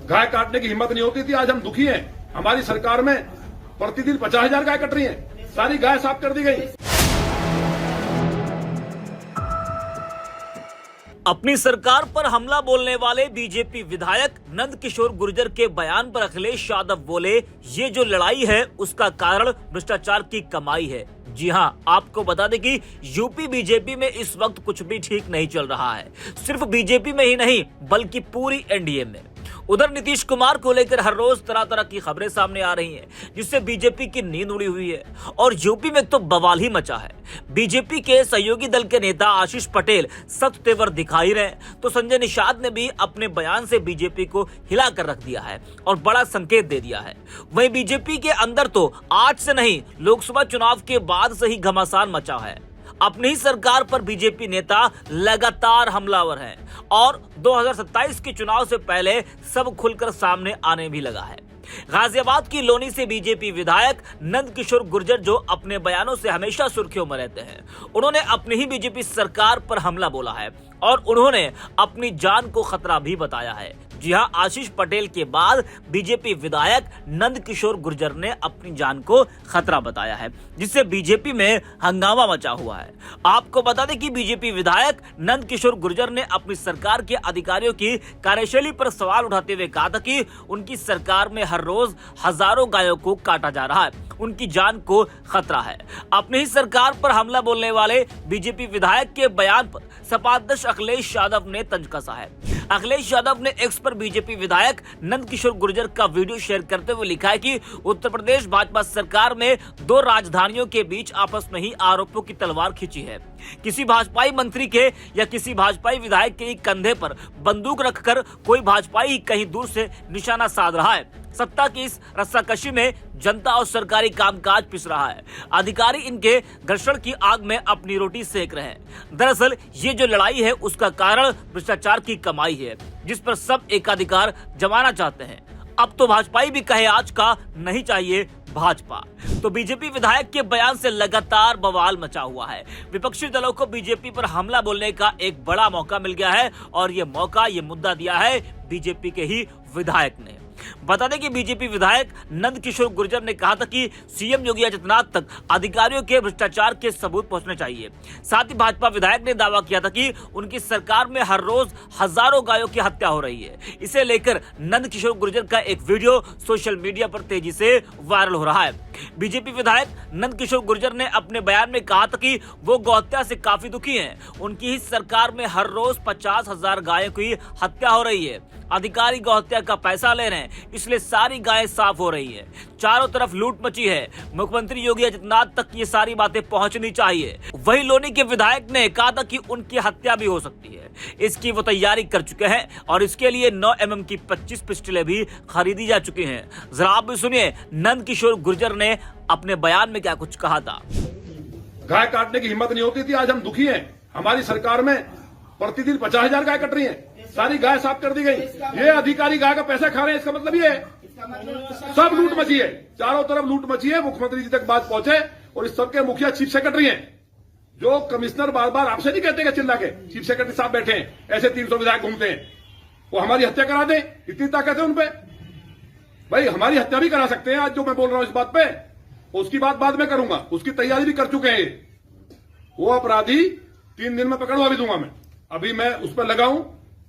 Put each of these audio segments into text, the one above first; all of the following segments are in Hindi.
गाय काटने की हिम्मत नहीं होती थी, आज हम दुखी हैं। हमारी सरकार में प्रतिदिन 50,000 गाय कट रही हैं, सारी गाय साफ कर दी गई। अपनी सरकार पर हमला बोलने वाले बीजेपी विधायक नंद किशोर गुर्जर के बयान पर अखिलेश यादव बोले, ये जो लड़ाई है उसका कारण भ्रष्टाचार की कमाई है। जी हां, आपको बता दें कि यूपी बीजेपी में इस वक्त कुछ भी ठीक नहीं चल रहा है। सिर्फ बीजेपी में ही नहीं बल्कि पूरी एनडीए में। उधर नीतीश कुमार को लेकर हर रोज तरह तरह की खबरें सामने आ रही हैं, जिससे बीजेपी की नींद उड़ी हुई है और यूपी में तो बवाल ही मचा है। बीजेपी के सहयोगी दल के नेता आशीष पटेल सख्त तेवर दिखा ही रहे, तो संजय निषाद ने भी अपने बयान से बीजेपी को हिला कर रख दिया है और बड़ा संकेत दे दिया है। वहीं बीजेपी के अंदर तो आज से नहीं, लोकसभा चुनाव के बाद से ही घमासान मचा है। अपनी ही सरकार पर बीजेपी नेता लगातार हमलावर हैं और 2027 के चुनाव से पहले सब खुलकर सामने आने भी लगा है। गाजियाबाद की लोनी से बीजेपी विधायक नंद किशोर गुर्जर, जो अपने बयानों से हमेशा सुर्खियों में रहते हैं, उन्होंने अपनी ही बीजेपी सरकार पर हमला बोला है और उन्होंने अपनी जान को खतरा भी बताया है। जी हां, आशीष पटेल के बाद बीजेपी विधायक नंद किशोर गुर्जर ने अपनी जान को खतरा बताया है, जिससे बीजेपी में हंगामा मचा हुआ है। आपको बता दें कि बीजेपी विधायक नंद किशोर गुर्जर ने अपनी सरकार के अधिकारियों की कार्यशैली पर सवाल उठाते हुए कहा था कि उनकी सरकार में हर रोज हजारों गायों को काटा जा रहा है, उनकी जान को खतरा है। अपनी ही सरकार पर हमला बोलने वाले बीजेपी विधायक के बयान पर सपा अध्यक्ष अखिलेश यादव ने तंज कसा है। अखिलेश यादव ने एक्स पर बीजेपी विधायक नंद किशोर गुर्जर का वीडियो शेयर करते हुए लिखा है कि उत्तर प्रदेश भाजपा सरकार में 2 राजधानियों के बीच आपस में ही आरोपों की तलवार खींची है। किसी भाजपाई मंत्री के या किसी भाजपाई विधायक के कंधे पर बंदूक रखकर कोई भाजपाई कहीं दूर से निशाना साध रहा है। सत्ता की इस रस्साकशी में जनता और सरकारी कामकाज पिस रहा है। अधिकारी इनके घर्षण की आग में अपनी रोटी सेक रहे हैं। दरअसल ये जो लड़ाई है उसका कारण भ्रष्टाचार की कमाई है, जिस पर सब एकाधिकार जमाना चाहते हैं। अब तो भाजपाई भी कहे आज का नहीं चाहिए भाजपा। तो बीजेपी विधायक के बयान से लगातार बवाल मचा हुआ है। विपक्षी दलों को बीजेपी पर हमला बोलने का एक बड़ा मौका मिल गया है और ये मुद्दा दिया है बीजेपी के ही विधायक ने। बता दें कि बीजेपी विधायक नंद किशोर गुर्जर ने कहा था कि सीएम योगी आदित्यनाथ तक अधिकारियों के भ्रष्टाचार के सबूत पहुंचने चाहिए। साथ ही भाजपा विधायक ने दावा किया था कि उनकी सरकार में हर रोज हजारों गायों की हत्या हो रही है। इसे लेकर नंद किशोर गुर्जर का एक वीडियो सोशल मीडिया पर तेजी से वायरल हो रहा है। बीजेपी विधायक नंद किशोर गुर्जर ने अपने बयान में कहा था कि वो गौहत्या से काफी दुखी हैं। उनकी ही सरकार में हर रोज 50,000 गायों की हत्या हो रही है। अधिकारी गौहत्या का पैसा ले रहे हैं, इसलिए सारी गायें साफ हो रही है। चारों तरफ लूट मची है। मुख्यमंत्री योगी आदित्यनाथ तक ये सारी बातें पहुंचनी चाहिए। वहीं लोनी के विधायक ने कहा था कि उनकी हत्या भी हो सकती है। इसकी वो तैयारी कर चुके हैं और इसके लिए 9 mm की 25 पिस्टलें भी खरीदी जा चुकी हैं। जरा आप भी सुनिए नंद किशोर गुर्जर ने अपने बयान में क्या कुछ कहा था। गाय काटने की हिम्मत नहीं होती थी, आज हम दुखी हैं। हमारी सरकार में प्रतिदिन 50,000 गाय कट रही हैं, सारी गाय साफ कर दी गई। ये अधिकारी गाय का पैसा खा रहे हैं, इसका मतलब ये है सब लूट मची है। चारों तरफ लूट मची है। मुख्यमंत्री जी तक बात पहुंचे और इस सबके मुखिया चीफ सेक्रेटरी हैं। जो कमिश्नर बार बार आपसे नहीं कहते चिल्ला के, चीफ सेक्रेटरी साहब बैठे हैं, ऐसे 300 विधायक घूमते हैं, वो हमारी हत्या करा दें, इतनी ताकत है उनपे। भाई हमारी हत्या भी करा सकते हैं। आज जो मैं बोल रहा हूं इस बात पे, उसकी बात बाद में करूंगा, उसकी तैयारी भी कर चुके हैं। वो अपराधी 3 दिन में पकड़वा भी दूंगा मैं। अभी मैं उस पर लगाऊं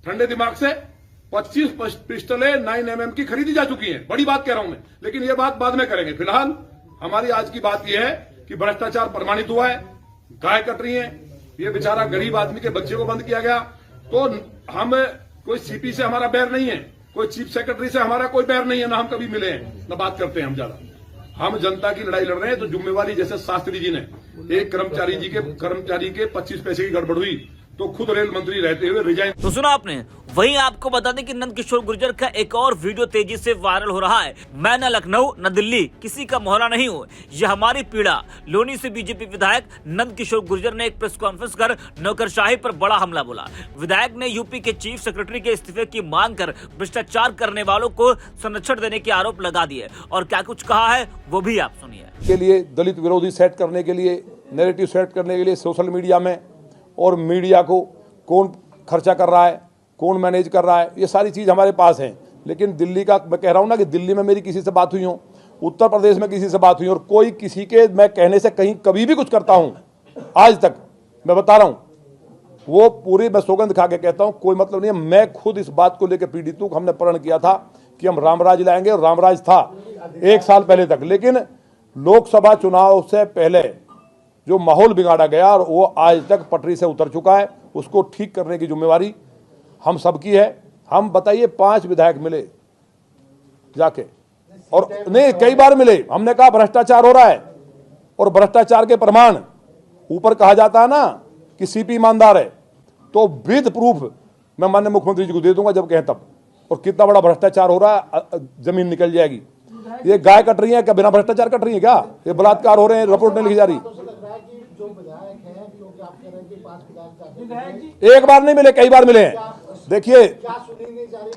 ठंडे दिमाग से। 25 पिस्टलें 9 mm की खरीदी जा चुकी हैं। बड़ी बात कह रहा हूं मैं, लेकिन ये बात बाद में करेंगे। फिलहाल हमारी आज की बात यह है कि भ्रष्टाचार प्रमाणित हुआ है, गाय कट रही है। ये बेचारा गरीब आदमी के बच्चे को बंद किया गया। तो हम कोई सीपी से हमारा बैर नहीं है, कोई चीफ सेक्रेटरी से हमारा कोई बैर नहीं है, ना हम कभी मिले हैं, ना बात करते हैं हम ज्यादा। हम जनता की लड़ाई लड़ रहे हैं। तो जिम्मेवारी, जैसे शास्त्री जी ने एक कर्मचारी के 25 पैसे की गड़बड़ हुई तो खुद रेल मंत्री रहते हुए रिजाइन। तो सुना आपने। वहीं आपको बता दें कि नंद किशोर गुर्जर का एक और वीडियो तेजी से वायरल हो रहा है। मैं न लखनऊ न दिल्ली किसी का मोहल्ला नहीं हूँ, यह हमारी पीड़ा। लोनी से बीजेपी विधायक नंद किशोर गुर्जर ने एक प्रेस कॉन्फ्रेंस कर नौकरशाही पर बड़ा हमला बोला। विधायक ने यूपी के चीफ सेक्रेटरी के इस्तीफे की मांग कर भ्रष्टाचार करने वालों को संरक्षण देने के आरोप लगा दिए। और क्या कुछ कहा है वो भी आप सुनिए। के लिए दलित विरोधी सेट करने के लिए, नैरेटिव सेट करने के लिए सोशल मीडिया में और मीडिया को कौन खर्चा कर रहा है, कौन मैनेज कर रहा है, ये सारी चीज़ हमारे पास है। लेकिन दिल्ली का मैं कह रहा हूँ ना कि दिल्ली में मेरी किसी से बात हुई हो, उत्तर प्रदेश में किसी से बात हुई और कोई किसी के मैं कहने से कहीं कभी भी कुछ करता हूँ आज तक, मैं बता रहा हूँ, वो पूरी मैं सौगंध खा के कहता हूँ, कोई मतलब नहीं है। मैं खुद इस बात को लेकर पीड़ित हूँ। हमने प्रण किया था कि हम रामराज लाएंगे और रामराज था 1 साल पहले तक, लेकिन लोकसभा चुनाव से पहले जो माहौल बिगाड़ा गया और वो आज तक पटरी से उतर चुका है, उसको ठीक करने की जिम्मेवारी हम सबकी है। हम बताइए 5 विधायक मिले जाके, और नहीं कई बार मिले, हमने कहा भ्रष्टाचार हो रहा है और भ्रष्टाचार के प्रमाण ऊपर कहा जाता है ना कि सीपी ईमानदार है, तो विद प्रूफ मैं माननीय मुख्यमंत्री जी को दे दूंगा जब कहें तब। और कितना बड़ा भ्रष्टाचार हो रहा है, जमीन निकल जाएगी। ये गाय कट रही है क्या, बिना भ्रष्टाचार कट रही है क्या? ये बलात्कार हो रहे हैं, रिपोर्ट नहीं लिखी जा रही। एक बार नहीं मिले, कई बार मिले हैं। देखिए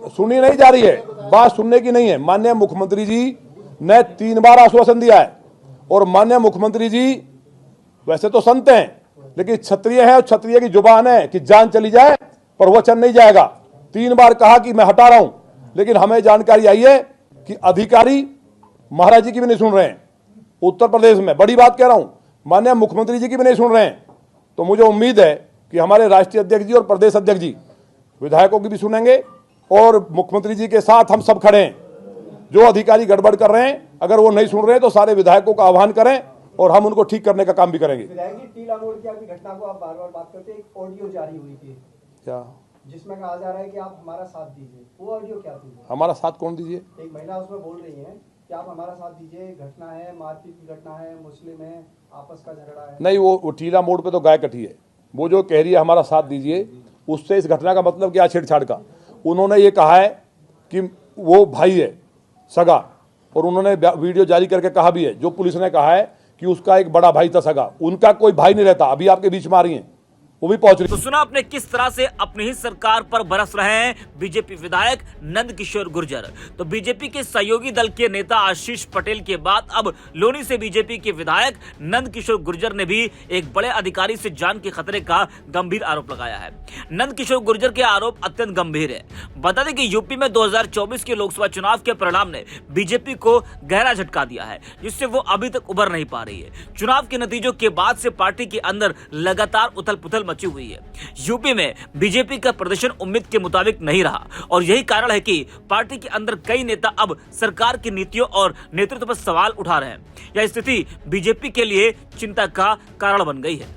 सुनी नहीं जा रही है, बात सुनने की नहीं है। माननीय मुख्यमंत्री जी ने 3 बार आश्वासन दिया है और माननीय मुख्यमंत्री जी वैसे तो संत हैं लेकिन क्षत्रिय है और क्षत्रिय की जुबान है कि जान चली जाए पर वचन नहीं जाएगा। 3 बार कहा कि मैं हटा रहा हूं, लेकिन हमें जानकारी आई है कि अधिकारी महाराज जी की भी नहीं सुन रहे हैं। उत्तर प्रदेश में बड़ी बात कह रहा हूं, माननीय मुख्यमंत्री जी की भी नहीं सुन रहे हैं। तो मुझे उम्मीद है कि हमारे राष्ट्रीय अध्यक्ष जी और प्रदेश अध्यक्ष जी विधायकों की भी सुनेंगे और मुख्यमंत्री जी के साथ हम सब खड़े हैं। जो अधिकारी गड़बड़ कर रहे हैं, अगर वो नहीं सुन रहे हैं तो सारे विधायकों का आह्वान करें और हम उनको ठीक करने का काम भी करेंगे। विधायक जी, टीला मोड़ की आपकी घटना को आप बार-बार बात करते हैं, एक ऑडियो जारी हुई थी क्या, जिसमें कहा जा रहा है कि आप हमारा साथ दीजिए। वो ऑडियो क्या थी? हमारा साथ कौन दीजिए? एक महिला उसमें बोल रही है कि आप हमारा साथ दीजिए, घटना है, मारपीट की घटना है, मुस्लिम है, आपस का झगड़ा है। नहीं, वो टीला मोड़ पे तो गाय कटी है। वो जो कह रही है हमारा साथ दीजिए, उससे इस घटना का मतलब क्या, छेड़छाड़ का। उन्होंने ये कहा है कि वो भाई है सगा, और उन्होंने वीडियो जारी करके कहा भी है, जो पुलिस ने कहा है कि उसका एक बड़ा भाई था सगा। उनका कोई भाई नहीं रहता। अभी आपके बीच में आ रही हैं, वो भी पहुंच रही। तो सुना आपने किस तरह से अपनी ही सरकार पर बरस रहे हैं बीजेपी विधायक नंद किशोर गुर्जर। तो बीजेपी के सहयोगी दल के नेता आशीष पटेल के बाद अब लोनी से बीजेपी के विधायक नंद किशोर गुर्जर ने भी एक बड़े अधिकारी से जान के खतरे का गंभीर आरोप लगाया है। नंद किशोर गुर्जर के आरोप अत्यंत गंभीर है। बता दें कि यूपी में 2024 के लोकसभा चुनाव के परिणाम ने बीजेपी को गहरा झटका दिया है, जिससे वो अभी तक उबर नहीं पा रही है। चुनाव के नतीजों के बाद से पार्टी के अंदर लगातार उथल पुथल मची हुई है। यूपी में बीजेपी का प्रदर्शन उम्मीद के मुताबिक नहीं रहा और यही कारण है कि पार्टी के अंदर कई नेता अब सरकार की नीतियों और नेतृत्व पर सवाल उठा रहे हैं। यह स्थिति बीजेपी के लिए चिंता का कारण बन गई है।